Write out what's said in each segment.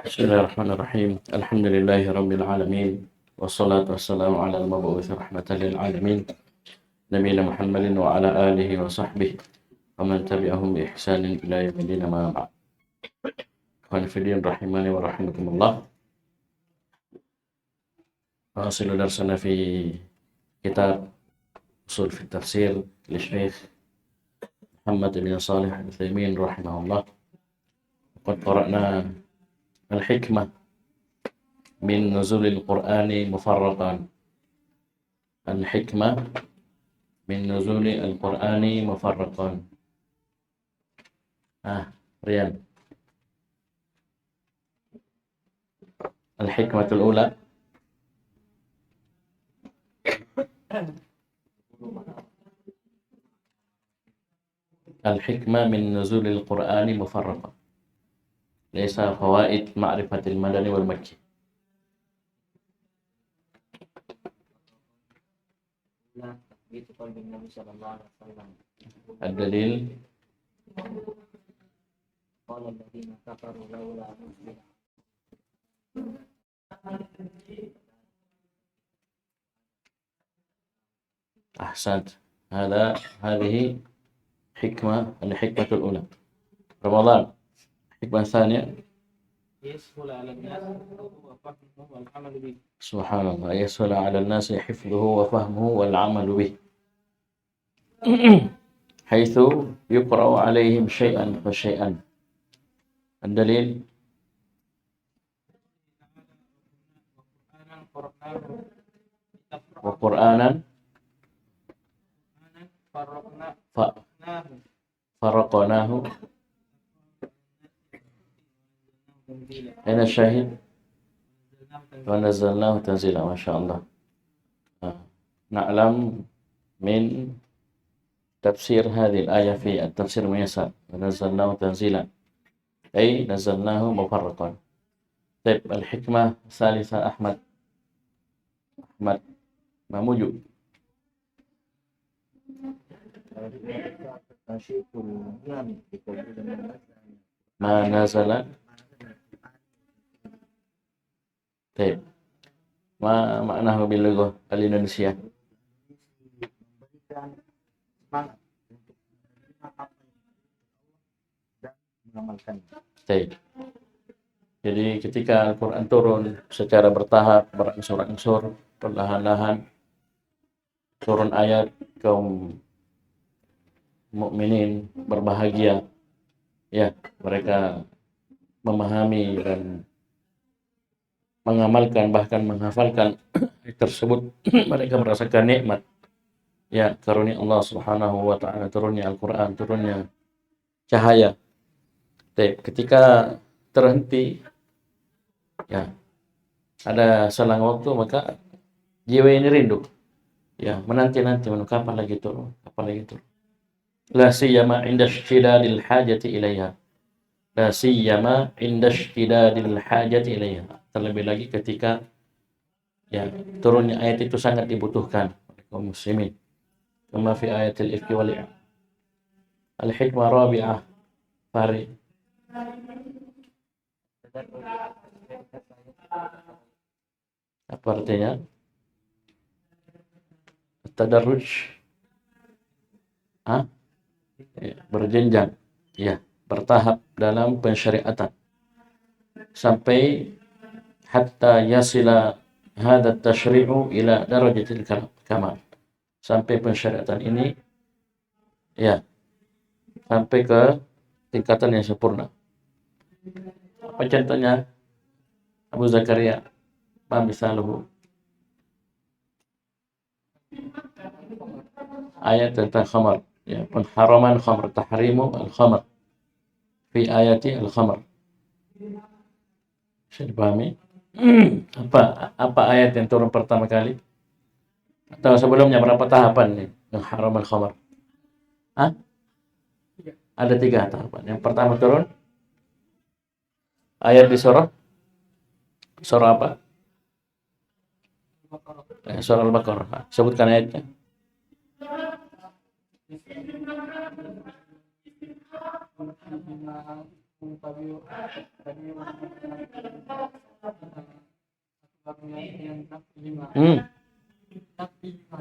Bismillahirrahmanirrahim. Alhamdulillahi alamin. Wassalatu wassalamu ala al-mab'uts rahmatan lil alamin. Nabiyina Muhammadin wa ala alihi wa sahbihi wa man tabi'ahum bi ihsanin ila yaumil ma ba'd. Ikhwan fillah rahimani wa rahimakumullah. Nasilu darsana fi kitab usul fi tafsir li Syekh Muhammad bin Shalih Al-Utsaimin rahimahullah. Qad qara'na al-hikmah min nuzulil Qur'ani mufarraqan. Al-hikmah min nuzulil Qur'ani mufarraqan. Rian. Al-hikmatul ula. Al-hikmah min nuzulil Qur'ani mufarraqan. Laisa fawaid ma'rifatil madani wal makki. Ad-dalil ahsant. Hadhihi hikmah, al-hikmatul ula. Ramadan. Hikmah thaniya. Subhanallah, yashulu 'ala an-nasi hifdhuhu wa fahmuhu wal 'amalu bih. Haitsu yuqra'u 'alaihim syai'an fa syai'an. Ad-dalil wa Qur'anan farraqnahu. Aina syahid? Wa nazzalnahu tanzila. Masyaallah. Na'lam min tafsir hadhihi al-ayah fi at-tafsir muyassar. Wa nazzalnahu tanzila. Ay nazzalnahu mufarraqan. Taib al-hikmah salisa Ahmad Mamuju. Ma nazala. Taib. Ma maknahu bil lughah al-Indonesia? Taib. Jadi ketika Al-Quran turun secara bertahap, berangsur-angsur, perlahan-lahan turun ayat, kaum mukminin berbahagia, ya, mereka memahami dan mengamalkan, bahkan menghafalkan ayat tersebut. Mereka merasakan nikmat, ya, karunia Allah Subhanahu wa ta'ala, turunnya Al-Quran, turunnya cahaya. Ketika terhenti, ya, ada selang waktu, maka jiwa ini rindu, ya, menanti-nanti, kapan lagi turun, kapan lagi turun. La siyama inda ishtidadil hajati ilaiha. La siyama inda ishtidadil hajati ilaiha. Terlebih lagi ketika, ya, turunnya ayat itu sangat dibutuhkan oleh kaum muslimin. Kama fi ayatil ifki wal i'am. Al-hikmah rabi'ah. Fahri. Apa artinya? Tadarruj. Ya, berjenjang, ya, bertahap dalam pensyariatan sampai hatta yasila hadha tashri'u ila darajatil kamal, sampai pensyariatan ini, ya, sampai ke tingkatan yang sempurna. Apa contohnya? Abu Zakaria, ma misaluhu? Ayat tentang khamar, ya, pengharaman khamr, tahrimu al-khamr fi ayati al-khamr. Bisa dipahami? Apa ayat yang turun pertama kali? Atau sebelumnya berapa tahapan nih mengharam al-khamr? Ada 3 tahapan. Yang pertama turun ayat di surah apa? Surah Al-Baqarah. Sebutkan ayatnya. Hmm.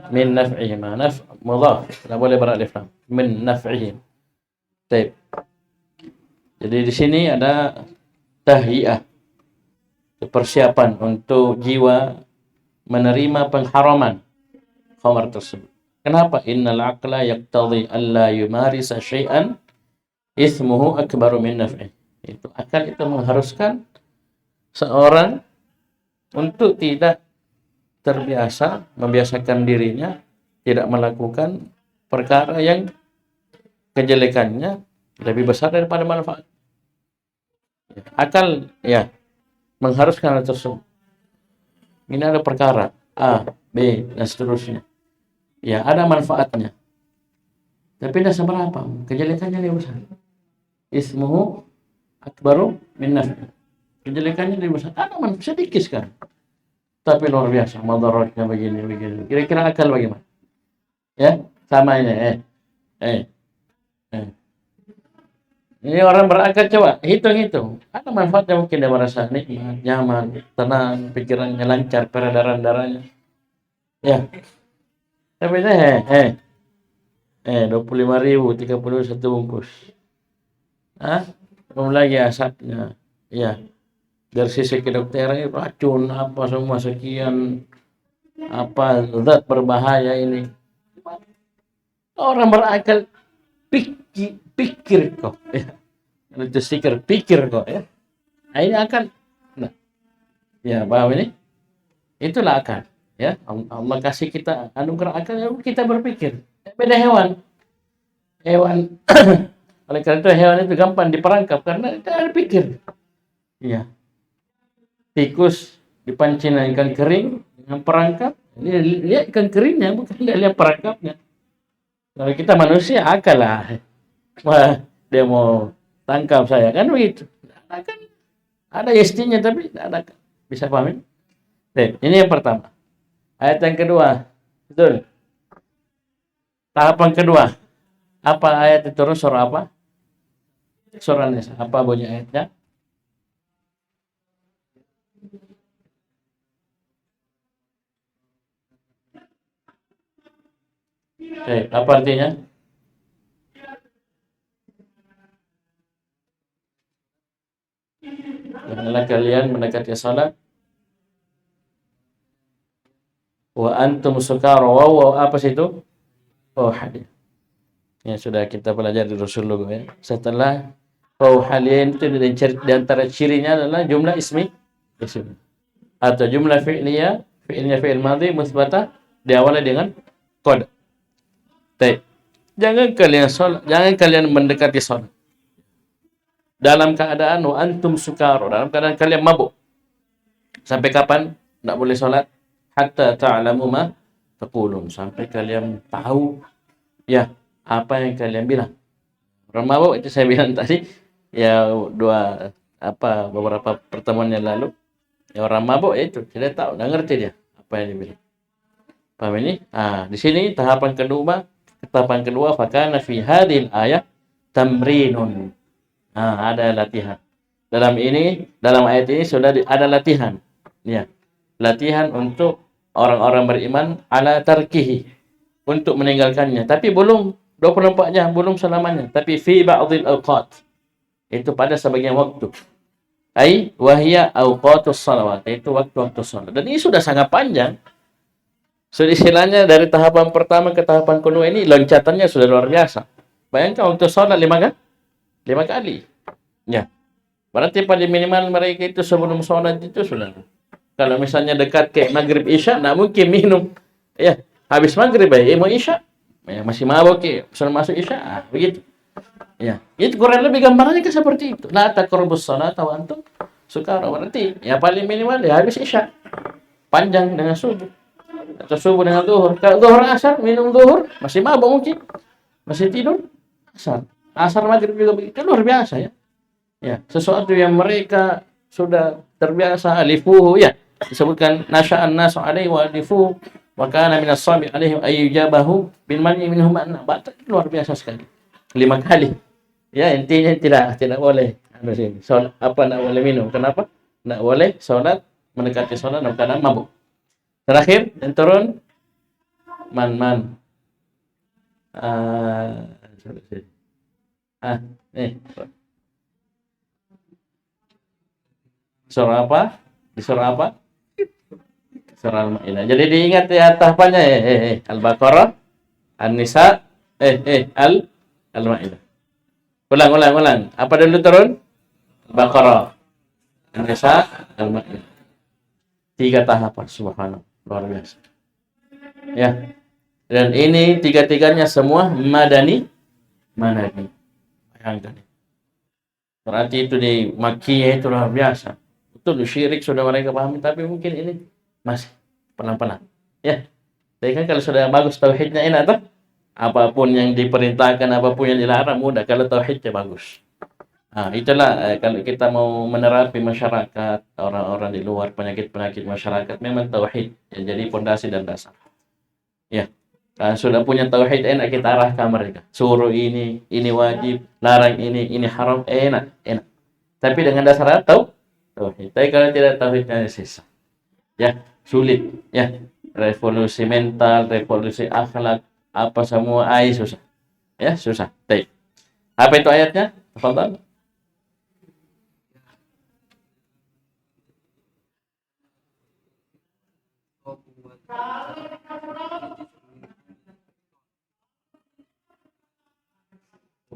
Min naf'ihima. Mudhaf. Tidak boleh beralif lam. Min naf'ihim. Baik. Jadi di sini ada tahiyah, persiapan untuk jiwa menerima pengharaman khamar tersebut. Kenapa? Innal aqla yaqtadhi alla yumarisa syai'an ismuhu akbaru min naf'ih. Itu akal itu mengharuskan seorang untuk tidak terbiasa, membiasakan dirinya tidak melakukan perkara yang kejelekannya lebih besar daripada manfaat. Akal ya mengharuskan hal tersebut. Ini ada perkara A, B dan seterusnya. Ya, ada manfaatnya. Tapi tidak seberapa, kejelekannya lebih besar. Ismuhu akbaru min naf'i. Kejelekannya lebih besar. Ada manfaat sedikit sekali. Tapi luar biasa, madaratnya begini. Kira-kira akal bagaimana? Ya, sama ini. Ini orang berakal, coba hitung. Ada manfaatnya, mungkin dia merasa nikmat, nyaman, tenang, pikirannya lancar, peredaran darahnya. Ya. Tapi 25.000, 31 bungkus. Belum lagi asapnya. Ya. Dari sisi kedokteran racun apa semua sekian apa zat berbahaya ini. Orang berakal pikir kok ya. Itu pikir kok ya. Nah, ini akan ya paham ini? Itulah akal ya. Allah kasih kita anugerah akal, kita berpikir. Beda hewan. Oleh karena itu hewan itu gampang diperangkap karena dia ada pikir. Ya. Tikus dipancing ikan kering dengan perangkap, dia lihat ikan keringnya bukan dia lihat perangkapnya. Kalau kita manusia akal lah. Wah, dia mau tangkap saya kan begitu. Ada istinya tapi tidak ada. Bisa paham? Ini yang pertama. Ayat yang kedua. Betul. Tahapan kedua. Apa ayat itu turun surah apa? Surah Nisa. Apa bunyi ayatnya? Apa artinya? Janganlah kalian mendekati salat wa antum sukara. Apa sih itu? Hadis. Ya sudah kita pelajari Rasulullah ya. Setelah halian itu di antara cirinya adalah jumlah ismi atau jumlah fi'liyah, fi'il madhi musbatah diawali dengan qad. Jangan kalian mendekati salat dalam keadaan wa antum sukara, dalam keadaan kalian mabuk. Sampai kapan tidak boleh salat? Hatta ta'lamu ma taqulun, sampai kalian tahu ya apa yang kalian bilang. Orang mabuk itu saya bilang tadi ya beberapa pertemuan yang lalu. Ya, orang mabuk itu tidak tahu, tidak ngerti dia apa yang dibilang. Paham ini? Di sini tahapan kedua fakana fi hadhil ayat tamrinun. Ada latihan. Dalam ayat ini sudah ada latihan. Ya. Latihan untuk orang-orang beriman ala tarkihi, untuk meninggalkannya. Tapi belum 24 jam, belum selamanya. Tapi fi ba'dil awqat. Itu pada sebagian waktu. Ai wahya awqatus salawat. Itu waktu-waktu salat. Dan ini sudah sangat panjang. So, istilahnya dari tahapan pertama ke tahapan kedua ini loncatannya sudah luar biasa. Bayangkan untuk salat 5 kali. Ya. Berarti paling minimal mereka itu sebelum salat itu sudah. Kalau misalnya dekat ke maghrib isya, tidak mungkin minum. Ya, habis maghrib mau isya, ya, masih mabuk sudah masuk isya, begitu. Ya, itu kurang lebih gambarannya seperti itu. La taqrabus shalah wa antum sukara. Berarti ya paling minimal ya habis isya. Panjang dengan subuh. Atau subuh dengan zuhur. Kalau zuhur asar minum zuhur, masih mabuk mungkin. Masih tidur asar maghrib juga begitu, luar biasa ya. Ya, sesuatu yang mereka sudah terbiasa alifuhu ya. Disebutkan nasya'an nasu alaihi wa alifuhu wa kana minas sabi alaihi ayyujabahu bil man'i minhum anna. Luar biasa sekali. 5 kali. Ya, intinya tidak boleh Ada sini. Sholat, apa nak boleh minum? Kenapa? Nak boleh sholat, mendekati sholat dalam keadaan mabuk. Terakhir, yang turun, man. Nih. Surah apa? Di surah apa? Surah Al-Maidah. Jadi diingat ya tahapannya. Al-Baqarah, An-Nisa, Al-Maidah. Ulang. Apa dulu turun? Baqarah, An-Nisa, Al-Maidah. 3 tahapan, subhanallah, luar biasa. Ya. Dan ini tiga-tiganya semua madani. Bayangkan. Berarti itu di Makkiyah itu luar biasa. Betul, syirik sudah mereka pahami, tapi mungkin ini masih pelan-pelan. Ya. Tapi kan kalau sudah bagus tauhidnya enak tuh. Apapun yang diperintahkan, apapun yang dilarang mudah kalau tauhidnya bagus. Nah, itulah kalau kita mau menerapi masyarakat, orang-orang di luar, penyakit-penyakit masyarakat, memang tauhid yang jadi pondasi dan dasar. Ya. Sudah punya tauhid enak kita arahkan mereka. Suruh ini wajib, larang ini haram, enak. Tapi dengan dasar tauhid. Tapi kalau tidak tauhidnya sisa. Ya, sulit. Ya, revolusi mental, revolusi akhlak, apa semua susah. Ya, susah. Baik. Apa itu ayatnya? Tafadhal.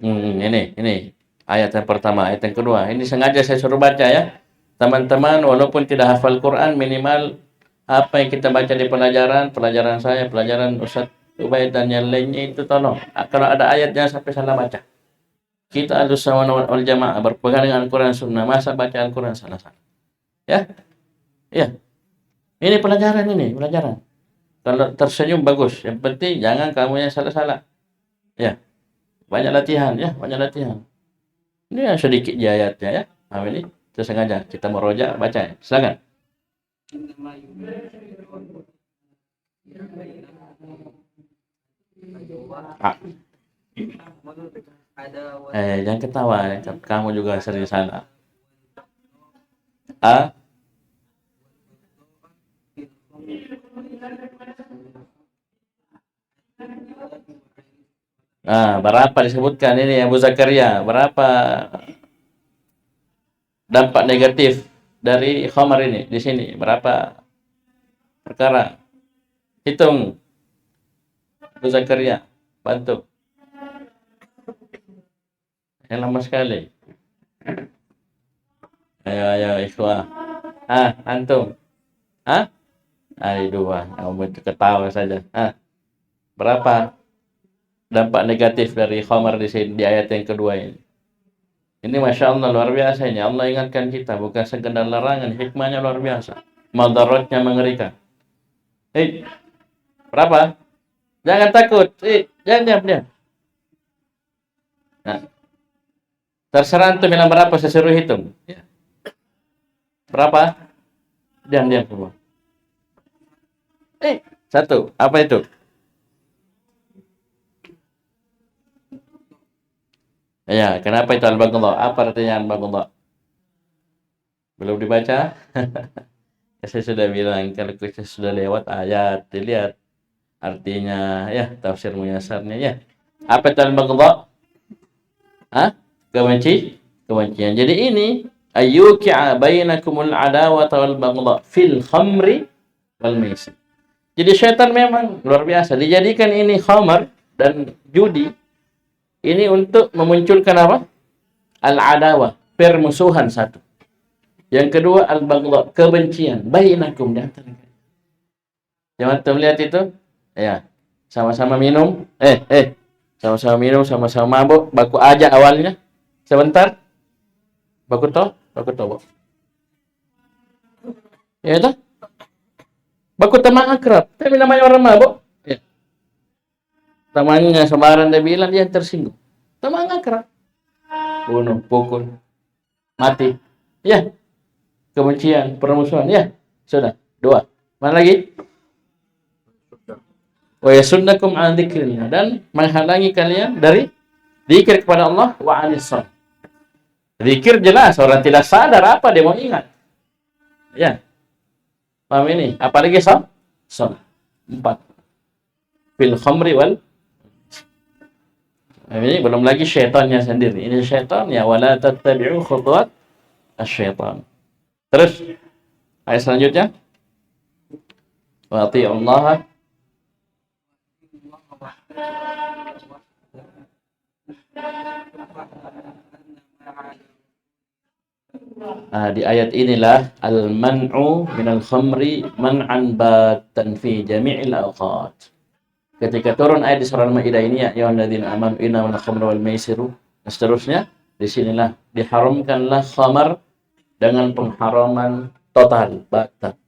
Ini ayat yang pertama, ayat yang kedua. Ini sengaja saya suruh baca ya. Teman-teman, walaupun tidak hafal Quran, minimal apa yang kita baca di pelajaran saya, pelajaran Ustaz Ubaid dan yang lainnya itu tolong. Kalau ada ayatnya sampai salah baca. Kita Ahlussunnah wal Jamaah berpegang dengan Al-Quran Sunnah, masa baca Al-Quran salah-salah. Ya? Ya. Ini pelajaran. Kalau tersenyum bagus. Yang penting jangan kamu yang salah-salah. Ya. Banyak latihan. Ini yang sedikit di ayatnya ya. Ini sengaja kita merojak baca ya. Silakan. Jangan ketawa ya. Kamu juga sering salah. Berapa disebutkan ini Abu Zakaria? Berapa dampak negatif dari khamar ini di sini? Berapa perkara? Hitung. Abu Zakaria, bantu. Yang lama sekali. Ayo, ikhwah. Antum. Dua. Kamu ketawa saja. Berapa dampak negatif dari khamar di sini di ayat yang kedua ini? Ini Masya Allah luar biasa ini. Allah ingatkan kita, bukan sekedar larangan, hikmahnya luar biasa. Madaratnya mengerikan. Berapa? Jangan takut. Jangan diam. Nah, terserah antum bilang berapa, saya suruh hitung. Ya. Berapa? Diam semua. 1. Apa itu? Ya, kenapa itu al-baghdha? Apa artinya al-baghdha? Belum dibaca? Saya sudah bilang, kalau kita sudah lewat ayat, dilihat artinya, ya, tafsir muyasarnya, ya. Apa itu al-baghdha? Kebencian. Jadi ini, ayyuki'a bainakumul adawata wal baghdha fil khamri wal maisir. Jadi syaitan memang luar biasa. Dijadikan ini khamar dan judi ini untuk memunculkan apa? Al-adawah, permusuhan satu. Yang kedua al-baghdha, kebencian bainakum di antara kalian. Jangan terlihat itu? Ya. Sama-sama minum. Sama-sama minum, sama-sama mabuk, baku aja awalnya. Sebentar. Baku toh. Ya itu? Baku teman akrab. Tapi namanya orang mabuk. Ya. Temannya sembarang dia bilang, dia tersinggung. Teman akrab. Bunuh, pukul, mati. Ya. Kebencian, permusuhan. Ya. Sudah. 2. Mana lagi? Wa yasunnakum an dzikrillah, dan menghalangi kalian dari zikir kepada Allah wa anis shalah. Zikir jelas, orang tidak sadar apa dia mau ingat. Ya, paham ini? Apalagi salat. 4. Fil khamri wal. Ini belum lagi syaitannya sendiri. Ini syaitan ya, wala tattabi'u khutuwat asy-syaitan. Terus ayat selanjutnya, wa ati'ullaha. Di ayat inilah al-man'u minal khamri man'an batan fi jami'il awqat. Ketika turun ayat di surah Al-Maidah ini, ya ayyuhalladzina amanu innamal khamru wal maisiru, dan seterusnya, disinilah diharamkanlah khamar dengan pengharaman total, batal,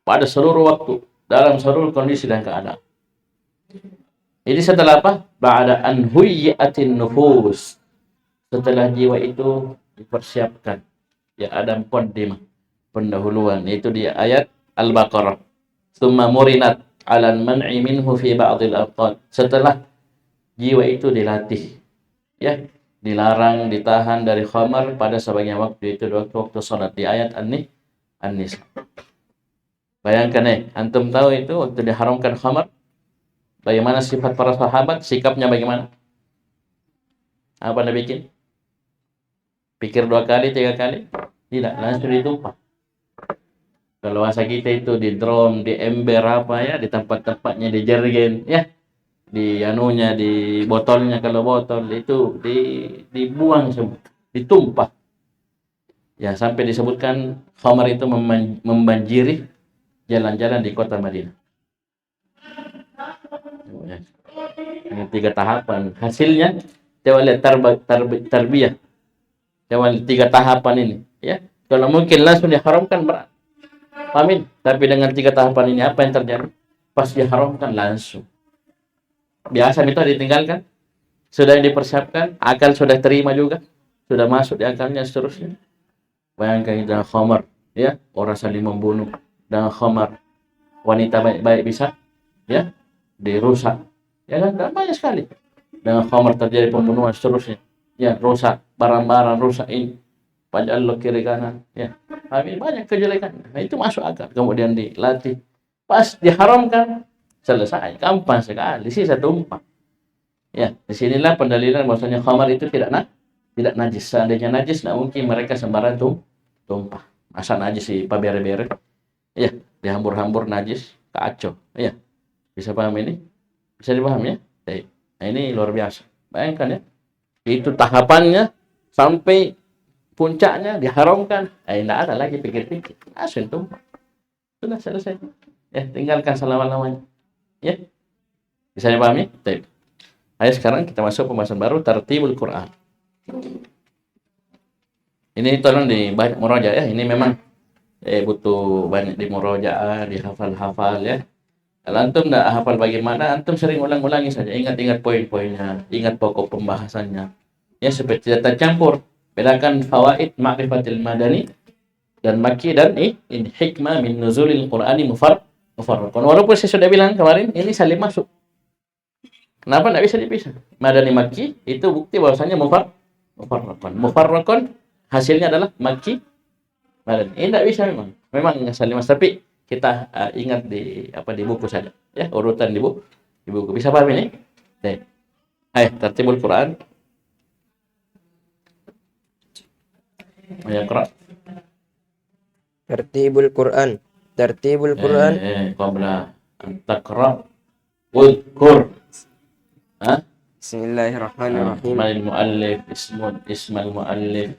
pada seluruh waktu, dalam seluruh kondisi dan keadaan. Ini setelah apa? Ba'da an huyyatin nufus. Setelah jiwa itu dipersiapkan. Ya, ada muqaddimah, pendahuluan, yaitu di ayat Al-Baqarah. Tsumma murinat 'alal man'i minhu fi ba'dil awqat. Setelah jiwa itu dilatih, ya, dilarang, ditahan dari khamar pada sebagian waktu, itu waktu salat, di ayat An-Nisa. Bayangkan antum tahu itu waktu diharamkan khamar, bagaimana sifat para sahabat, sikapnya bagaimana? Apa Anda bikin? Pikir 2 kali, 3 kali? Tidak, langsung ditumpah. Kalau bahasa kita itu di drum, di ember apa ya, di tempat-tempatnya, di jergen, ya, di anunya, di botolnya, kalau botol itu dibuang semua, ditumpah. Ya, sampai disebutkan khamar itu membanjiri jalan-jalan di kota Madinah. Ya. Ini 3 tahapan. Hasilnya, coba lihat tarbiyah. Coba 3 tahapan ini, ya. Kalau mungkin langsung diharamkan berat. Amin. Tapi dengan 3 tahapan ini apa yang terjadi? Pas diharamkan langsung. Biasa itu ditinggalkan. Sudah dipersiapkan, akal sudah terima juga. Sudah masuk di akalnya seterusnya. Bayangkan dengan khamar, ya, orang saling membunuh. Dengan khamar, wanita baik-baik bisa, ya, dirusak. Ya kan, banyak sekali. Dengan khamar terjadi pembunuhan seterusnya. Ya, rusak barang-barang, rusak ini, pajak lo kiri kanan, ya, banyak kejelekan. Nah, itu masuk akal. Kemudian dilatih, pas diharamkan, selesai, gampang sekali, sisa tumpah. Ya, disinilah pendalilan bahwasanya khamar itu tidak najis. Seandainya najis, tidak mungkin mereka sembarang tumpah. Masa najis sih, pabere-bere, ya, dihambur-hambur najis, kacau, ya. Bisa paham ini? Bisa dipahami ya? Nah, ini luar biasa. Bayangkan ya. Itu tahapannya sampai puncaknya diharamkan. Tidak ada lagi pikir-pikir. Langsung tumpah. Sudah selesai. Ya, tinggalkan selama-lamanya. Ya. Bisa dipahami? Baik. Ayo sekarang kita masuk pembahasan baru, tartibul Quran. Ini tolong di banyak murojaah ya. Ini memang butuh banyak di murojaah, dihafal-hafal ya. Kalau antum tidak hafal bagaimana, antum sering ulang-ulangi saja. Ingat-ingat poin-poinnya, ingat pokok pembahasannya. Ya, supaya tidak tercampur. Bedakan fawaid ma'rifatil madani dan makki, dan ini hikmah min nuzulil Qur'ani mufarraqan. Walaupun saya sudah bilang kemarin, ini saling masuk. Kenapa tidak bisa dipisah? Madani makki itu bukti bahwasanya mufarraqan. Mufarraqan hasilnya adalah makki madani. Ini tidak bisa memang. Memang saling masuk, tapi kita ingat di buku saja, ya, urutan di buku. Bisa paham ini? Baik. Ayo, tartibul Quran. Ayo, Qira. Tartibul Quran. Tartibul Quran. Qabla an taqra udhkur. Bismillahirrahmanirrahim. Ismul muallif, ismul muallif.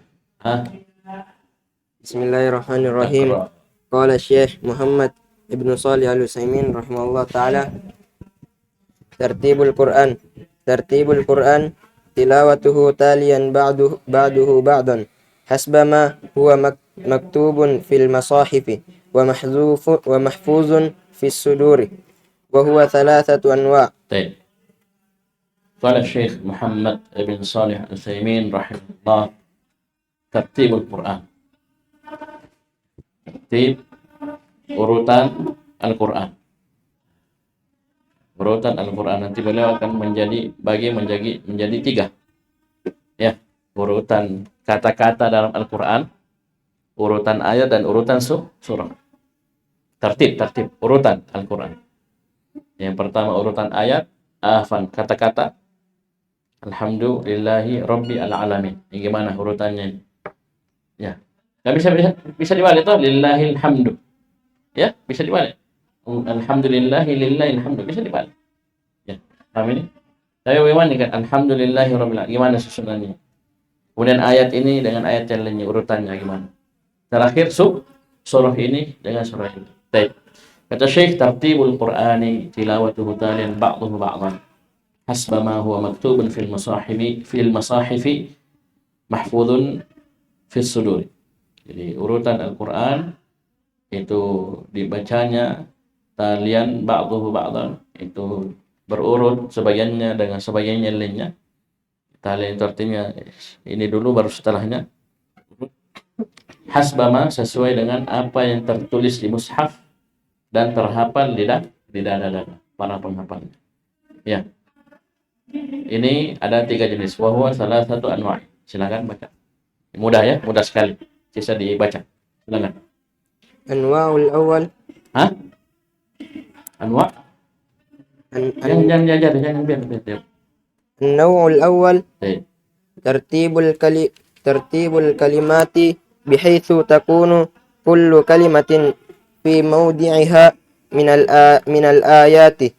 Bismillahirrahmanirrahim. Qala Syekh Muhammad Ibn Shalih Al-Utsaimin rahimahullah ta'ala. Tartibul Quran. Tartibul Quran tilawatuhu taliyan ba'duhu ba'dan hasba ma huwa maktubun fil masahifi wa mahfuzun fis suduri wa huwa thalathatu anwa'. Baik. Qala Syekh Muhammad Ibn Shalih Al-Utsaimin rahimahullah, tartibul Quran. Tertib urutan Al-Quran. Urutan Al-Quran nanti beliau akan menjadi 3. Ya. urutan kata-kata dalam Al-Quran, urutan ayat dan urutan surah. Tertib urutan Al-Quran. Yang pertama urutan ayat, kata-kata, alhamdulillahi rabbil alamin. Ini gimana urutannya? Ya. Nggak bisa dibalik tuh, lillahil hamdu. Ya, bisa dibalik. Alhamdulillahi lillahil hamdu, bisa dibalik. Ya, paham ini? Tapi bagaimana kan alhamdulillahi rabbil alamin? Gimana susunannya? Kemudian ayat ini dengan ayat yang lainnya urutannya gimana? Terakhir surah ini dengan surah itu. Baik. Kata Syekh, tartibul Qur'ani tilawatuhu talian ba'duhu ba'dan hasba ma huwa maktubun fil masahifi mahfudun fis sudur. Jadi urutan Al-Qur'an itu dibacanya talian ba'duhu ba'dan, itu berurut sebagiannya dengan sebagiannya lainnya. Talian itu artinya ini dulu baru setelahnya. Hasbama sesuai dengan apa yang tertulis di mushaf dan terhafal di dada para penghafalnya. Ya. Ini ada 3 jenis. Wa huwa salah satu anwa'. Silakan baca. Mudah ya, mudah sekali. Bisa dibaca. Silakan. Anwa'ul awal. Hah? Anwa'? Jangan biar. An-naw'ul awal. Baik. Tartibul kalimati bihaythu takunu kullu kalimatin fi mawdi'iha min al-ayati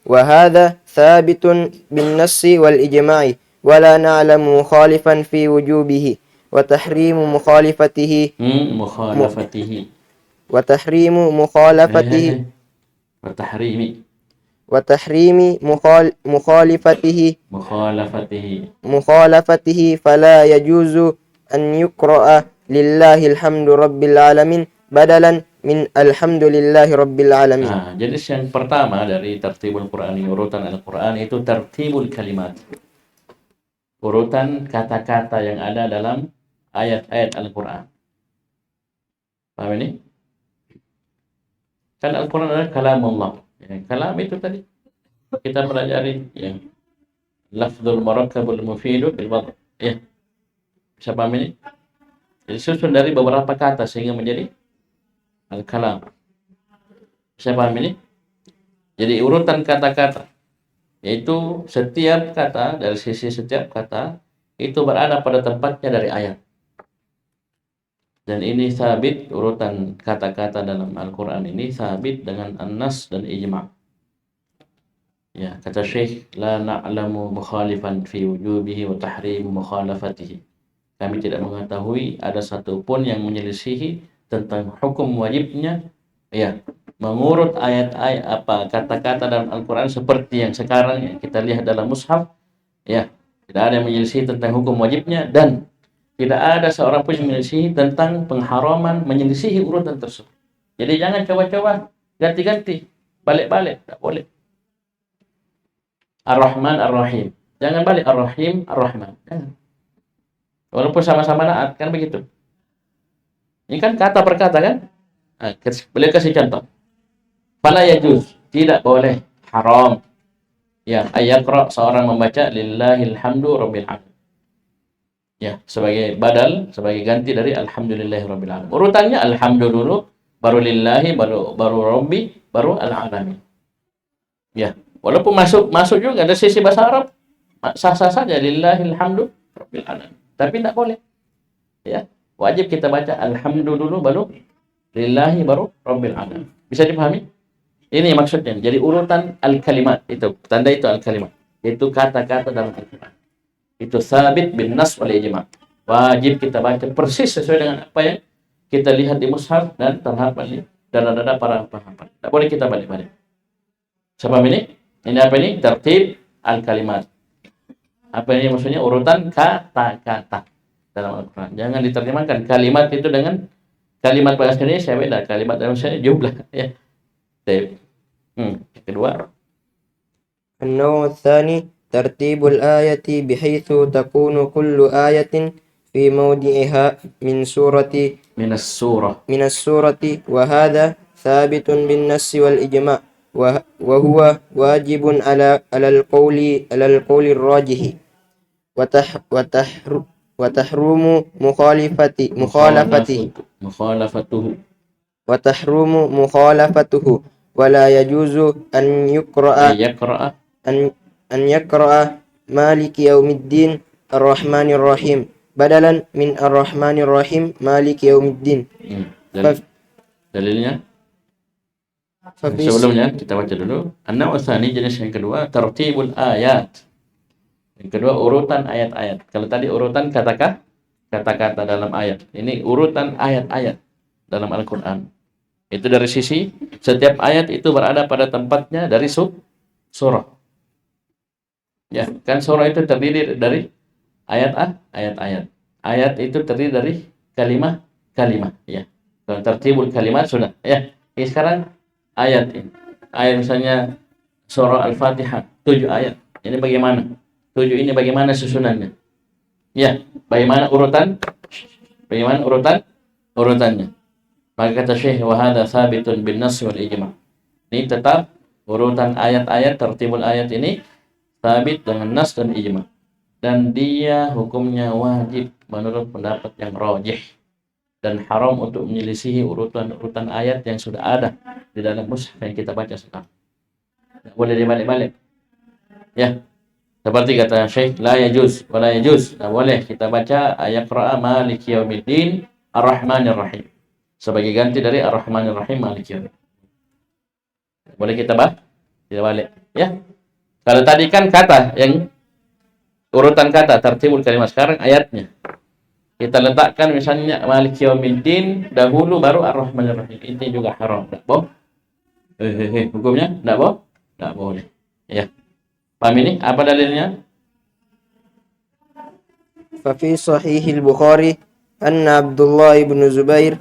wa hadha thabitun bin nassi wal ijma'i wa la na'lamu mukhalifan fi wujubihi wa tahrimu mukhalafatihi fala yajuzu an yuqra'a lillahil hamdu rabbil alamin badalan min alhamdulillahi rabbil alamin. Nah, jadi yang pertama dari tertibul Quran, urutan Al-Quran itu tertibul kalimat. Urutan kata-kata yang ada dalam ayat-ayat Al-Quran. Paham ini? Kan Al-Quran adalah kalamullah. Ya, kalam itu tadi kita pelajari ya. Lafzul murakkabul mufidu bil wadh. Ya. Bisa paham ini? Jadi susun dari beberapa kata sehingga menjadi al-kalam. Bisa paham ini? Jadi urutan kata-kata, yaitu setiap kata, dari sisi setiap kata itu berada pada tempatnya dari ayat. Dan ini sabit, urutan kata-kata dalam Al-Quran ini sabit dengan an-nas dan ijma'. Ya, kata Syekh, la na'lamu mukhalifan fi wujubihi wa tahrimu mukhalafatihi. Kami tidak mengetahui ada satupun yang menyelisihi tentang hukum wajibnya ya mengurut ayat-ayat kata-kata dalam Al-Quran seperti yang sekarang ya, kita lihat dalam mushaf ya, tidak ada yang menyelisihi tentang hukum wajibnya dan tidak ada seorang pun yang menyelisihi tentang pengharaman menyelisihi urutan tersebut. Jadi jangan coba-coba ganti-ganti, balik-balik, tidak boleh. Ar-Rahman Ar-Rahim, jangan balik Ar-Rahim Ar-Rahman, jangan. Walaupun sama-sama naat, kan begitu. Ini kan kata per kata kan? Nah, beliau kasih contoh. Fala yajuz, tidak boleh, haram. Ya, ayaqra seorang membaca lillahil hamdu rabbil alamin. Ya, sebagai badal, sebagai ganti dari alhamdulillahi rabbil alamin. Urutannya alhamdu dulu, baru lillahi, baru rabbi, baru al-alamin. Ya, walaupun masuk juga ada sisi bahasa Arab, sah-sah saja lillahil hamdu rabbil alamin. Tapi tidak boleh. Ya, wajib kita baca alhamdu dulu baru lillahi baru rabbil alamin. Bisa dipahami? Ini maksudnya. Jadi urutan al-kalimat itu, tanda itu al-kalimat. Itu kata-kata dalam Al-Quran. Itu sabit bin nas wal ijma'. Wajib kita baca persis sesuai dengan apa yang kita lihat di mushaf dan terhafal di dada-dada para penghafal. Tidak boleh kita balik-balik. Sebab ini apa ini? Tertib al-kalimat. Apa ini maksudnya? Urutan kata-kata dalam Al-Quran. Jangan diterjemahkan kalimat itu dengan kalimat bahasa Indonesia beda. Kalimat dalam bahasa jumlah. Ya. Kedua. النوع الثاني ترتيب الآية بحيث تكون كل آية في موضعها من السورة وهذا ثابت بالنص والإجماع وهو واجب على القول الراجح وتحرم Mukhalafatuhu. وتحرم مخالفته ولا يجوز أن يقرأ Yaqra'a. أن أن يقرأ مالك يوم الدين الرحمن الرحيم بدلا من الرحمن الرحيم مالك يوم الدين. Dalilnya ففي sebelumnya kita baca dulu. An-naw'u tsani, jenis yang kedua, tartibul ayat. Yang kedua, urutan ayat-ayat. Kalau tadi urutan kata-kata dalam ayat. Ini urutan ayat-ayat dalam Al-Qur'an. Itu dari sisi setiap ayat itu berada pada tempatnya dari surah. Ya, kan surah itu terdiri dari ayat-ayat. Ayat itu terdiri dari kalimat, ya. Dan tertibul kalimat sudah, ya. Ini sekarang ayat ini. Ayat misalnya surah Al-Fatihah, 7 ayat. Ini bagaimana? 7 ini bagaimana susunannya? Ya, bagaimana urutannya? Maka kata Syekh, wa hadza tsabitun bin nass wal ijma'. Ini tetap urutan ayat-ayat, tertibul ayat ini sabit dengan nas dan ijma'. Dan dia hukumnya wajib menurut pendapat yang rajih, dan haram untuk menyelisihi urutan ayat yang sudah ada di dalam mushaf yang kita baca sekarang. Tidak boleh dibalik-balik. Ya. Seperti kata Syekh, la yajuz, tidak boleh kita baca ayat qira'a maliki yaumiddin ar-rahmanir rahim sebagai ganti dari ar-rahmanir rahim maliki yaumiddin. Boleh kita tidak balik, ya. Kalau tadi kan kata yang urutan kata tertibul kalimat, sekarang ayatnya. Kita letakkan misalnya maliki yaumiddin dahulu baru ar-rahmanir rahim. Ini juga haram, tidak boleh. Hukumnya tidak boleh. Ya. Paham ini? Apa dalilnya? ففي صحيح البخاري أن عبد الله بن زبير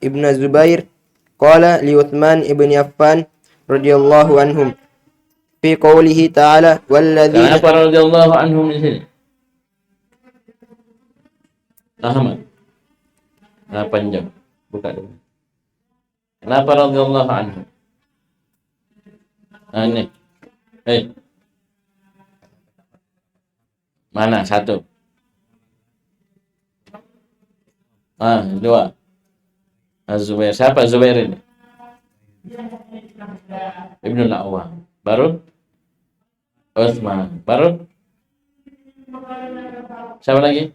ابن زبير قال لعثمان بن عفان رضي الله عنهم في قوله تعالى والذين. Kenapa radhiyallahu anhum di sini? Ahmad. Panjang. Buka dulu. Kenapa radhiyallahu anhum? Ini. Mana satu? Dua. Az-Zubair. Siapa Zubair ini? Ibnul Awwam. Baru Utsman. Baru siapa lagi?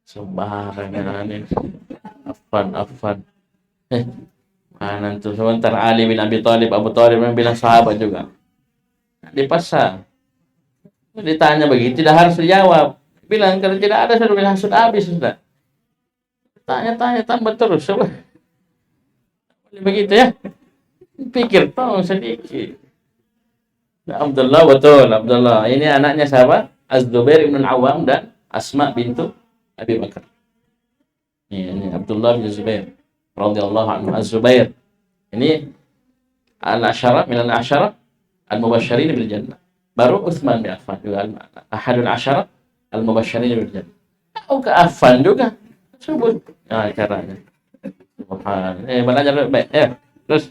Sembarangan ini. Affan. Mana tuh sebentar, Ali bin Abi Thalib, Abu Thalib yang bilang sahabat juga. Dipasang. Ditanya begitu, tidak harus dijawab. Bilang kalau tidak ada sudah bilang sudah habis sudah. Tanya tambah terus. Coba. Begitu ya. Pikir tahu sedikit. Abdullah, betul Abdullah. Ini anaknya siapa? Az-Zubair ibn al-Awwam dan Asma bintu Abi Bakar. Ini Abdullah bin Zubair radhiyallahu anhu. Az-Zubair ini al-asyara min al-asyara al-mubasysyirin bil jannah. Baru Utsman bin Affan juga ahadul asyara al-mubasysyirin bil jannah. Ke Affan juga sebut. Caranya. Subhanallah. Belajar baik. Terus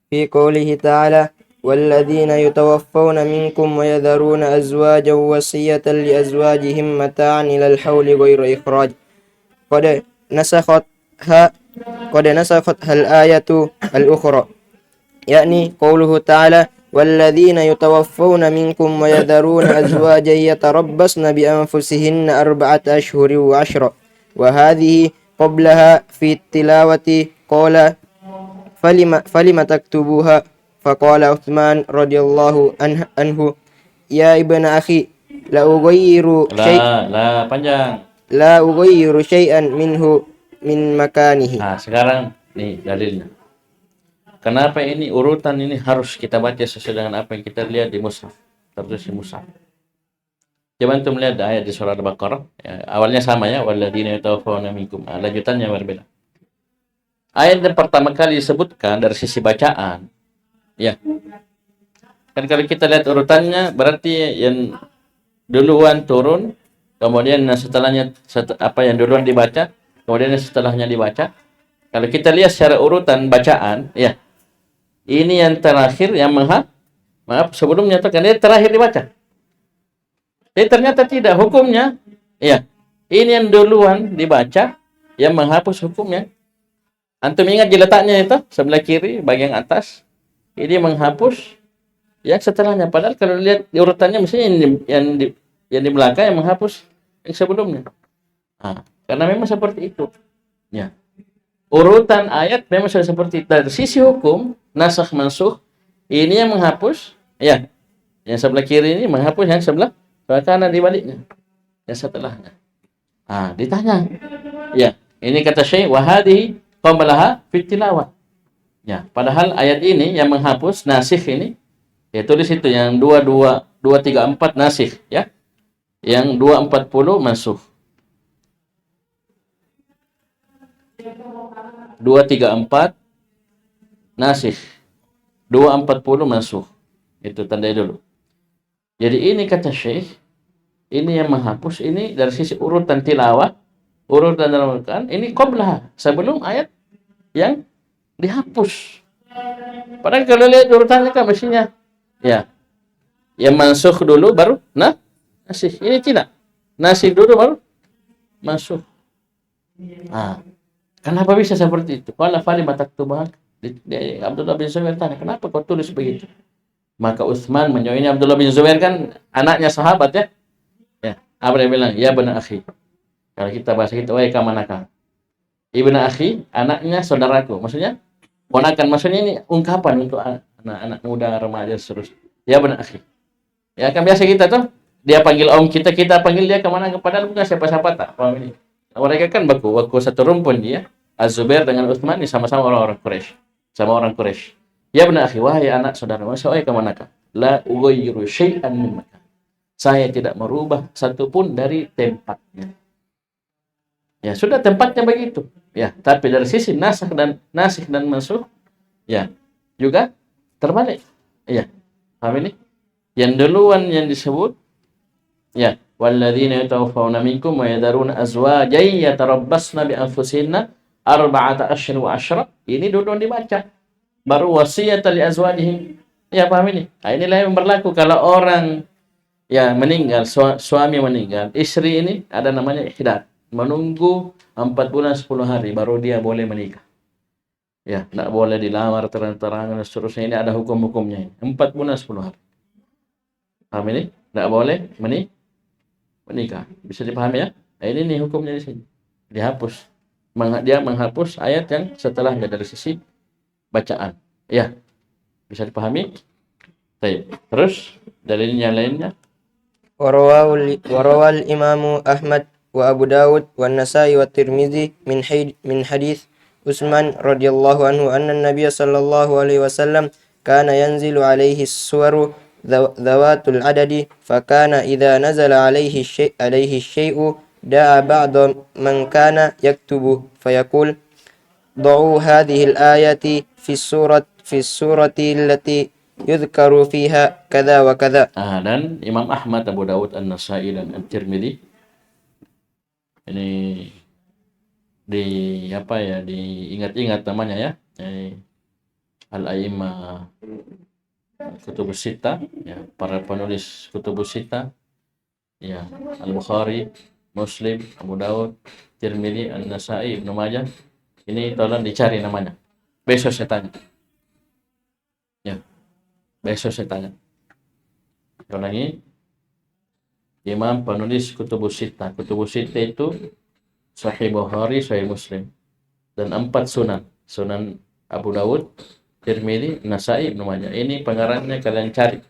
في قوله تعالى والذين يتوفون منكم ويذرون أزواجا وصية لأزواجهم متاعا إلى الحول غير إخراج قد نسختها الآية الأخرى يعني قوله تعالى والذين يتوفون منكم ويذرون أزواجا يتربصن بأنفسهن 4 أشهر وعشرا وهذه قبلها في التلاوة قال فلم تكتبوها فقال عثمان رضي الله عنه يا ابن أخي لا أغير شيئا منه من مكانه. Sekarang nih dalilnya. Kenapa ini urutan ini harus kita baca sesuai dengan apa yang kita lihat di mushaf, tertulis di mushaf. Coba antum lihat ayat di surah Al-Baqarah, ya, awalnya sama ya, walladzina yatawaffawna minkum. Lanjutannya berbeda. Ayat yang pertama kali disebutkan dari sisi bacaan, ya. Kan kalau kita lihat urutannya, berarti yang duluan turun, kemudian setelahnya apa yang duluan dibaca, kemudian setelahnya dibaca. Kalau kita lihat secara urutan bacaan, ya, Ini yang terakhir yang maaf sebelum menyatakan ini terakhir dibaca. Tapi ternyata tidak hukumnya. Ya, ini yang duluan dibaca yang menghapus hukumnya. Antum ingat di letaknya itu sebelah kiri bagian atas. Ini menghapus yang setelahnya. Padahal kalau lihat di urutannya mestinya yang di belakang yang menghapus yang sebelumnya. Nah, karena memang seperti itu. Ya. Urutan ayat memang sudah seperti itu. Dari sisi hukum nasakh mansukh ini yang menghapus, ya. Yang sebelah kiri ini menghapus yang sebelah kanan di baliknya. Yang setelahnya. Ah, ditanya. Ya, ini kata Syekh wa hadhihi qablaha fi tilawah. Ya, padahal ayat ini yang menghapus nasikh ini ya tulis itu yang 234 nasikh ya. Yang 240 mansukh. 234 nasikh. 240 mansukh. Itu tandai dulu. Jadi ini kata Syekh, ini yang menghapus ini dari sisi urutan tilawah, urutan dalam Al-Quran, ini qablah sebelum ayat yang dihapus. Padahal kalau lihat urutannya kan mestinya ya, yang mansukh dulu baru nasikh. Ini tidak. Nasikh dulu baru mansukh. Ah, kenapa bisa seperti itu? Qala falima taktubah? Abdullah bin Zubair tanya, kenapa kau tulis begitu? Maka Utsman menjawab, ini Abdullah bin Zubair kan anaknya sahabat ya. Ya, apa dia bilang? Ya bani akhi. Kalau kita bahasa kita, wahai kamanaka. Ibnu akhi, anaknya saudaraku. Maksudnya ponakan, maksudnya ini ungkapan untuk anak-anak muda, remaja terus. Ya bani akhi. Ya kan biasa kita tuh, dia panggil om kita, kita panggil dia kemana? Padahal bukan siapa-siapa tak. Paham ini? Mereka kan baku satu rumpun dia. Az-Zubair dengan Utsman ini sama-sama orang-orang Quraisy. Sama orang Quraisy. Ya bani akhi, wahai anak saudara, wahai kamanaka. La ughayyiru syai'an min makan. Saya tidak merubah satupun dari tempatnya. Ya, sudah tempatnya begitu. Ya, tapi dari sisi nasikh dan mansukh ya, juga terbalik. Ya. Paham ini? Yang duluan yang disebut ya, walladzina yatawaffawna minkum wa yadharuna azwajan yatarabbasna bi anfusihinna arba'ata asyhur wa asyra. Ini duluan dibaca. Baru wasiyatan li azwajihim. Ya, paham ini? Nah, inilah yang berlaku kalau orang ya meninggal, suami meninggal, istri ini ada namanya ihdad, menunggu 4 bulan 10 hari baru dia boleh menikah. Ya, tidak boleh dilamar terang-terangan dan seterusnya. Ini ada hukum-hukumnya. 4 bulan 10 hari. Paham ini? Tidak boleh menikah. Bisa dipahami ya? Nah, ini nih hukumnya di sini. Dihapus. Dia menghapus ayat yang setelahnya dari sisi bacaan. Ya. Bisa dipahami? Baik. Terus dalilnya lainnya. وروى الإمام أحمد وأبو داود والنسائي والترمذي من حديث عثمان رضي الله عنه أن النبي صلى الله عليه وسلم كان ينزل عليه السور ذوات العدد فكان إذا نزل عليه الشيء دعا بعض من كان يكتب فيقول ضعوا هذه الآية في السورة التي yudhkaru fiha kadza wa kadza. Dan Imam Ahmad, Abu Dawud, An-Nasa'i dan At-Tirmidzi ini diingat-ingat namanya ya. Al-A'immah Kutubus Sittah ya, para penulis Kutubus Sittah ya, Al-Bukhari, Muslim, Abu Dawud, Tirmidzi, An-Nasa'i, Ibnu Majah. Ini tolong dicari namanya. Besok saya tanya. Ya. Besok saya tanya. Ulangi. Imam penulis Kutubus Sittah. Kutubus Sittah itu Sahih Bukhari, Sahih Muslim. Dan 4 sunan. Sunan Abu Dawud, Tirmidzi, Nasa'i, Ibnu Majah. Ini pengarangnya kalian cari.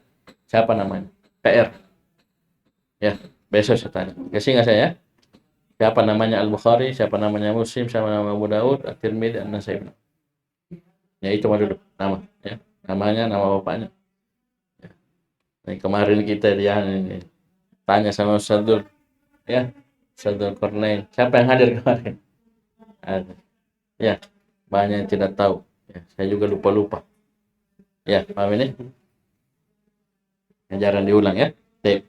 Siapa namanya? PR. Ya, besok saya tanya. Kasih nggak saya? Siapa namanya Al-Bukhari, siapa namanya Muslim, siapa nama Abu Dawud, At-Tirmidzi, An-Nasa'i. Ya, itu mah dulu. Nama. Ya. Namanya, nama bapaknya. Kemarin kita ini tanya sama Ustadzul ya, Ustadzul Kornain, siapa yang hadir kemarin? Ada. Ya, banyak yang tidak tahu ya, saya juga lupa ya. Paham ini? Jarang diulang ya. Baik.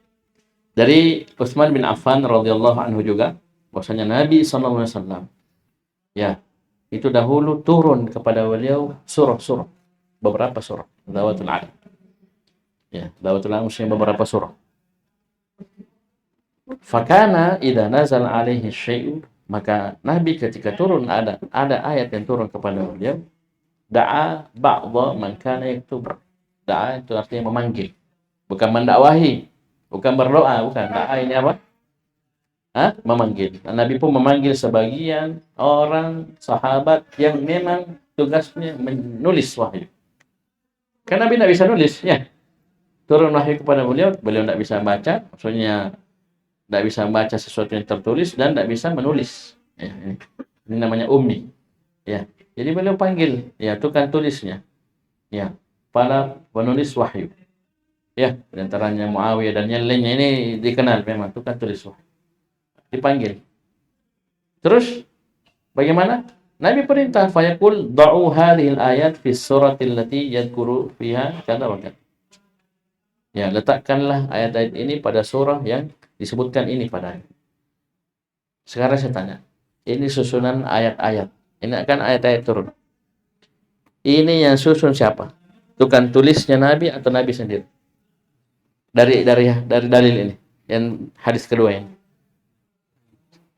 Dari Utsman bin Affan radhiyallahu anhu juga bahwasanya Nabi SAW ya, itu dahulu turun kepada beliau surah-surah beberapa surah. Dawatul adad. Ya, dawatul adad maksudnya beberapa surah. Fakana idza nazal alaihi syai'u, maka Nabi ketika turun ada ayat yang turun kepada beliau, da'a ba'dha man kana yaktub. Da'a itu artinya memanggil, bukan mendakwahi, bukan berdoa, bukan. Da'a ini apa? Memanggil. Nabi pun memanggil sebagian orang sahabat yang memang tugasnya menulis wahyu. Karena Nabi tidak bisa nulis, ya. Turun wahyu kepada beliau, beliau tidak bisa baca, maksudnya tidak bisa membaca sesuatu yang tertulis dan tidak bisa menulis. Ya, ini namanya ummi. Ya, jadi beliau panggil, ya, tukang tulisnya, ya, para penulis wahyu. Ya, diantaranya Muawiyah dan yang lainnya ini dikenal memang tukang tulis wahyu. Dipanggil. Terus bagaimana? Nabi perintah fayaqul da'u hadhil ayat fi suratil lati yadhkuru fiha kada wa kada. Ya, letakkanlah ayat-ayat ini pada surah yang disebutkan ini padanya. Sekarang saya tanya, ini susunan ayat-ayat. Ini akan ayat-ayat turun. Ini yang susun siapa? Tukang tulisnya Nabi atau Nabi sendiri? Dari dalil ini, yang hadis kedua ini.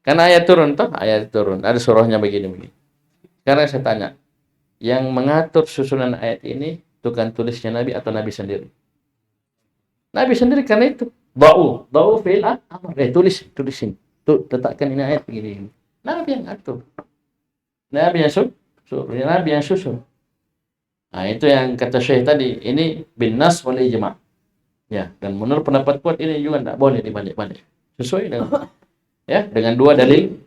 Karena ayat turun toh, ayat turun. Ada surahnya begini-begini. Sekarang saya tanya, yang mengatur susunan ayat ini tukang tulisnya Nabi atau Nabi sendiri? Nabi sendiri, karena itu Da'u fi'il amr. Tulisin. Letakkan ini ayat begini. Nabi yang atur. Nabi yang susun. Nah, itu yang kata Syekh tadi, ini bin nas wal ijma'. Ya, dan menurut pendapat kuat ini juga tidak boleh dibalik-balik. Sesuai dengan dua dalil.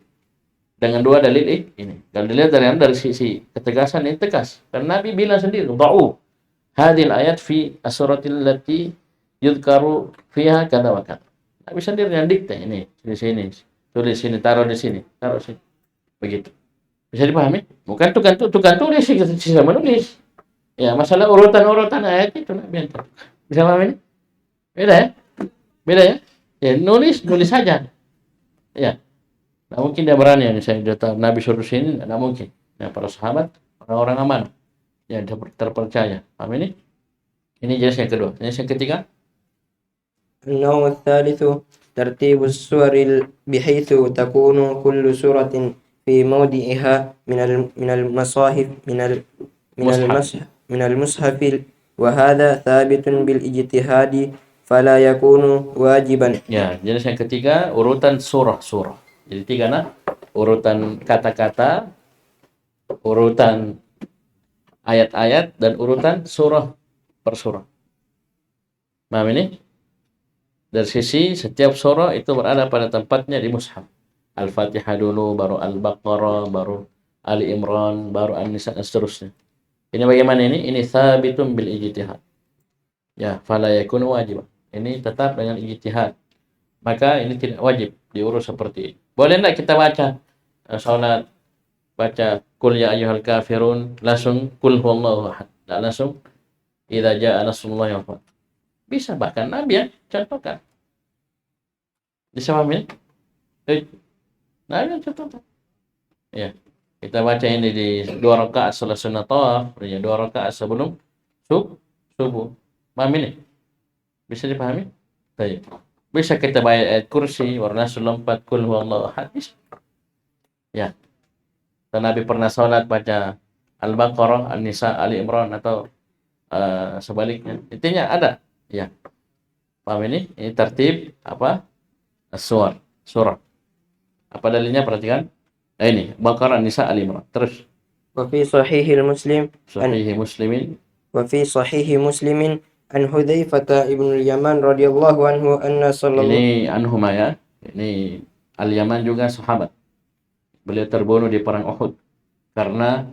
Dengan dua dalil ini. Kalau dilihat dari sisi ketegasan ini tegas. Karena Nabi bilang sendiri, Da'u hadhil ayat fi as-suratil lati yudhkaru fiha kada wa kada. Nabi sendiri yang dikte ini, di sini, tulis sini, taruh di sini, taruh sini. Begitu. Bisa dipahami? Bukan tukang tulis sih menulis. Ya, masalah urutan ayat itu Nabi yang tahu. Bisa pahami ini? Beda ya? Ya, nulis saja. Ya. Tidak mungkin dia berani, saya tahu Nabi suruh sini, tidak mungkin. Ya, para sahabat, orang-orang aman, yang terpercaya. Paham ini? Ini jenis yang kedua. Jenis yang ketiga? النوع الثالث ترتيب السور بحيث تكون كل سورة في موضعها من المصاحف من المصحف وهذا ثابت بالاجتهاد فلا يكون واجبا. Ya, jenis yang ketiga urutan surah-surah. Jadi tiga urutan kata-kata, urutan ayat-ayat, dan urutan surah per surah. Paham ini? Dari sisi setiap surah itu berada pada tempatnya di mushaf. Al-Fatihah dulu, baru Al-Baqarah, baru Ali Imran, baru An-Nisa, dan seterusnya. Ini bagaimana ini? Ini thabitun bil ijtihad. Ya, fala yakunu wajib. Ini tetap dengan ijtihad. Maka ini tidak wajib diurus seperti ini. Boleh enggak kita baca salat, baca qul ya ayyuhal kafirun, langsung qul huwallahu ahad. Enggak langsung idza jaa nasrullahi wal fath. Bisa, bahkan Nabi ya contohkan. Bisa paham ini? Nabi yang contohkan. Ya. Kita baca ini di 2 rakaat salat sunat tawaf, ya 2 rakaat sebelum subuh. Paham ini? Bisa dipahami? Baik. Bisa kita baca ayat kursi, warna lompat, kul huwallahu ahad. Ya. Dan Nabi pernah salat baca Al-Baqarah, An-Nisa, Ali Imran, atau sebaliknya. Intinya ada. Ya. Paham ini? Ini tertib apa? Surah. Apa dalilnya? Perhatikan. Ini Baqarah, An-Nisa, Ali Imran. Terus. وفي صحيح مسلم عن حذيفة ابن اليمان رضي الله عنه أن صلى الله. Ini anhuma ya. Ini Al-Yaman juga sahabat. Beliau terbunuh di perang Uhud karena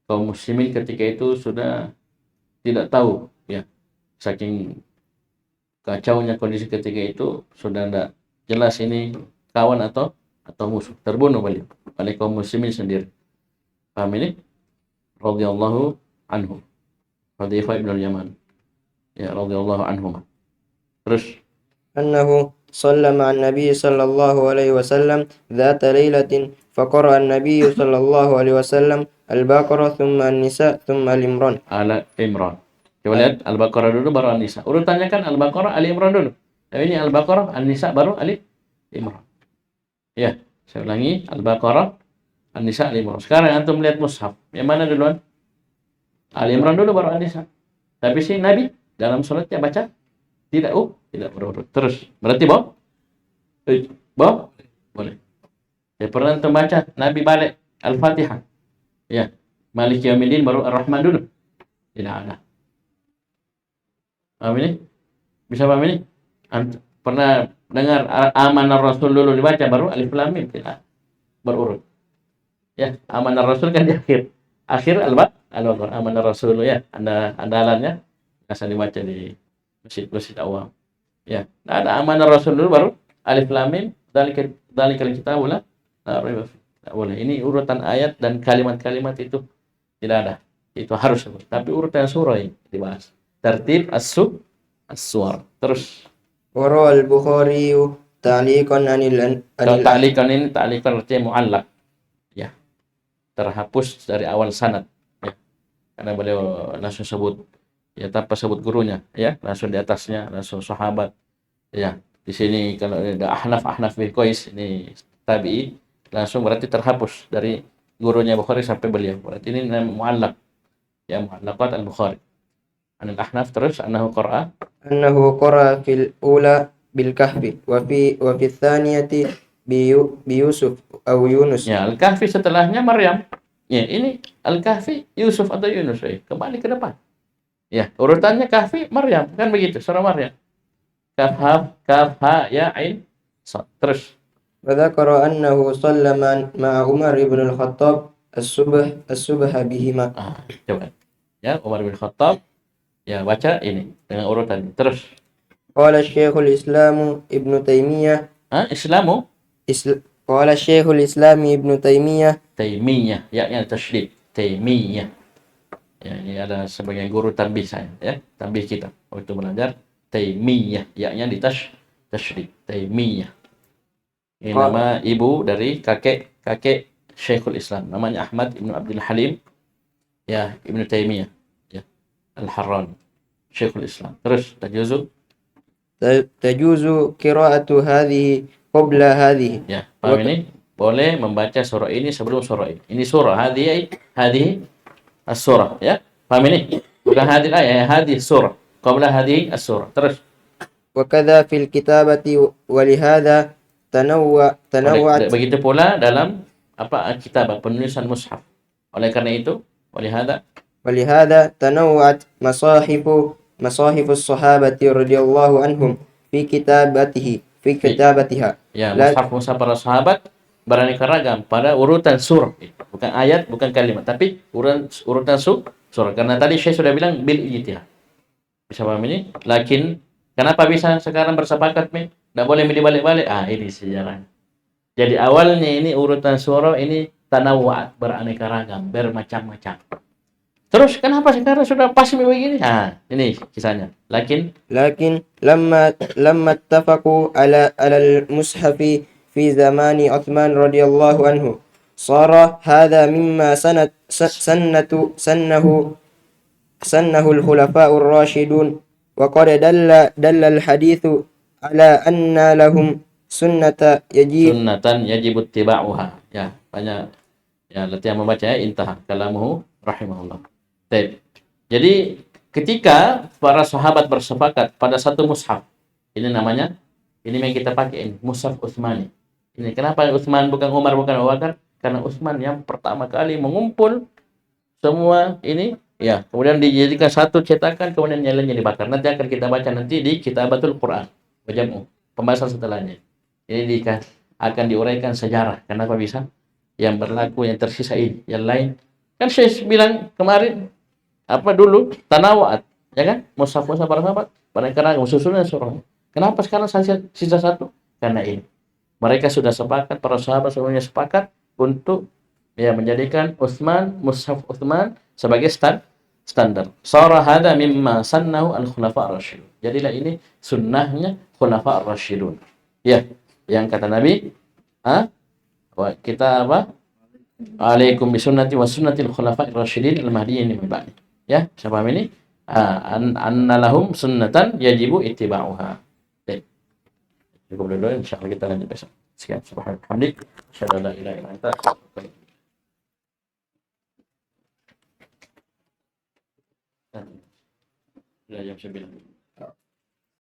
kaum muslimin ketika itu sudah tidak tahu, ya, saking kacaunya kondisi ketika itu, sudah tidak jelas ini kawan atau musuh. Terbunuh beliau oleh kaum muslimin sendiri. Paham ini? Radhiyallahu anhu. Hudzaifah bin al-Yaman. Ya, radhiyallahu anhu. Terus أنه صلى مع النبي صلى الله عليه وسلم ذات ليلة فقرأ النبي صلى الله عليه وسلم البقرة ثم النساء ثم الإمران. Ala Imran. Coba lihat Al-Baqarah dulu baru An-Nisa. Urutannya kan Al-Baqarah, Ali Imran dulu. Tapi ini Al-Baqarah, An-Nisa baru Ali Imran. Ya, saya ulangi Al-Baqarah, An-Nisa, Ali Imran. Sekarang antum lihat mushaf. Yang mana duluan? Ali Imran dulu baru An-Nisa. Tapi si Nabi dalam salatnya baca tidak berurut. Terus berarti boh? Boleh. Ya, pernah antum baca Nabi balik Al-Fatihah. Ya, Malik Yaumiddin baru Ar-Rahman dulu. Tidak ada. Paham ini? Bisa paham ini? Pernah dengar Amanar Rasul dulu dibaca baru Alif Lam Mim? Tidak. Berurut. Ya, Amanar Rasul kan di akhir. Akhir Al-Baqarah. Amanar Rasul ya. Andalannya biasa dibaca di masjid-masjid awam. Ya, ada Amanar Rasul dulu baru Alif Lam Mim. Dzalikal kitabu la raiba fihi. Tidak boleh. Ini urutan ayat dan kalimat-kalimat itu tidak ada. Itu harus. Tapi urutan surah ini dibahas. Tertib as-suwar. Terus. وروى البخاري تعليقا عن Kalau ta'liqan ini ta'liqan artinya mu'allaq. Ya. Terhapus dari awal sanad. Ya. Karena beliau langsung sebut ya tanpa sebut gurunya ya, langsung di atasnya langsung sahabat. Ya. Di sini kalau ada Ahnaf bin Qais ini tabi'i langsung berarti terhapus dari gurunya Bukhari sampai beliau. Berarti ini mu'allaq. Ya, mu'allaqat al-Bukhari. An al-Ahnaf terus annahu qara'a في الأولى بالكهف وفي الثانية بيوسف أو يونس. Ya, Al-Kahfi setelahnya Maryam. Ya, ini Al-Kahfi Yusuf atau Yunus. Kembali ke depan. Ya, urutannya Kahfi Maryam, kan begitu, surah Maryam. Kaf ha ya ain sad. Terus وذكر أنه صلى مع عمر بن الخطاب الصبح بهما. Coba. Ya, Umar bin Khattab. Ya, baca ini dengan urutan. Terus قال الشيخ الإسلام ابن تيمية Islamu قال الشيخ الإسلام ابن تيمية Taimiyah, ya tasydid. Taimiyah. Ya, ini ada sebagian guru tanbih saya, ya. Tanbih kita waktu belajar Taimiyah, ya-nya di tasydid. Taimiyah. Ini nama ibu dari kakek Syekhul Islam. Namanya Ahmad Ibnu Abdul Halim. Ya, Ibnu Taimiyah. Ya. Al-Harran. Syekhul Islam. Terus تجوز قراءة هذه قبل هذه. Ya, paham ini? Boleh membaca surah ini sebelum surah ini. Ini surah, hadhihi as-surah, ya. Paham ini? Bukan hadhihi ayat, hadhihi surah. Qabla hadhihi as-surah. Terus وكذا في الكتابة ولهذا تنوعت. begitu pula dalam kitabah, penulisan mushaf. Oleh karena itu, ولهذا تنوعت مصاحف الصحابة رضي الله عنهم في كتابتها. Ya, mushaf para sahabat beraneka ragam pada urutan surah. Bukan ayat, bukan kalimat, tapi urutan surah. Karena tadi saya sudah bilang bil ijtihad. Bisa paham ini? Lakin kenapa bisa sekarang bersepakat nih? Nggak boleh dibalik-balik. Ini sejarah. Jadi awalnya ini urutan surah ini tanawwa'at, beraneka ragam, bermacam-macam. Terus kenapa sekarang sudah pas begini? Ini kisahnya. Lakin لما اتفقوا على المصحف في زمان عثمان رضي الله عنه صار هذا مما سنه الخلفاء الراشدون وقد دل الحديث على أن لهم sunnatan yajib ittiba'uha. Ya, banyak ya latihan membaca ya, intah kalamuhu rahimahullah. Baik. Jadi ketika para sahabat bersepakat pada satu mushaf, ini namanya, ini yang kita pakai ini, mushaf Utsmani. Ini kenapa Utsman bukan Umar, bukan Abu Bakar? Karena Utsman yang pertama kali mengumpul semua ini, ya, kemudian dijadikan satu cetakan, kemudian nyalanya dibakar. Nanti akan kita baca nanti di Kitabatul Quran, Bajamu, pembahasan setelahnya. Ini akan diuraikan sejarah. Kenapa bisa? Yang berlaku, yang tersisa ini, yang lain. Kan saya bilang kemarin, dulu tanawat, ya kan? Mushaf para sahabat, karena susunan surah. Kenapa sekarang sisa satu? Karena ini. Mereka sudah sepakat, para sahabat semuanya sepakat untuk ya menjadikan mushaf Utsman sebagai standar. Sara hada mimma sannahu al-khulafa ar-rasyidun. Jadilah ini sunnahnya khulafa ar-rasyidun. Ya, yang kata Nabi, kita apa? Alaikum bisunnati wa sunnatil khulafa'ir rasyidin al-mahdiyyin min ba'di. Ya, siapa paham ini? Anna lahum sunnatan yajibu ittiba'uha. Baik. Cukup dulu, insyaallah kita lanjut besok. Sekian, subhanallah. Hamdik. Asyhadu an la ilaha illa anta. Sudah jam 9.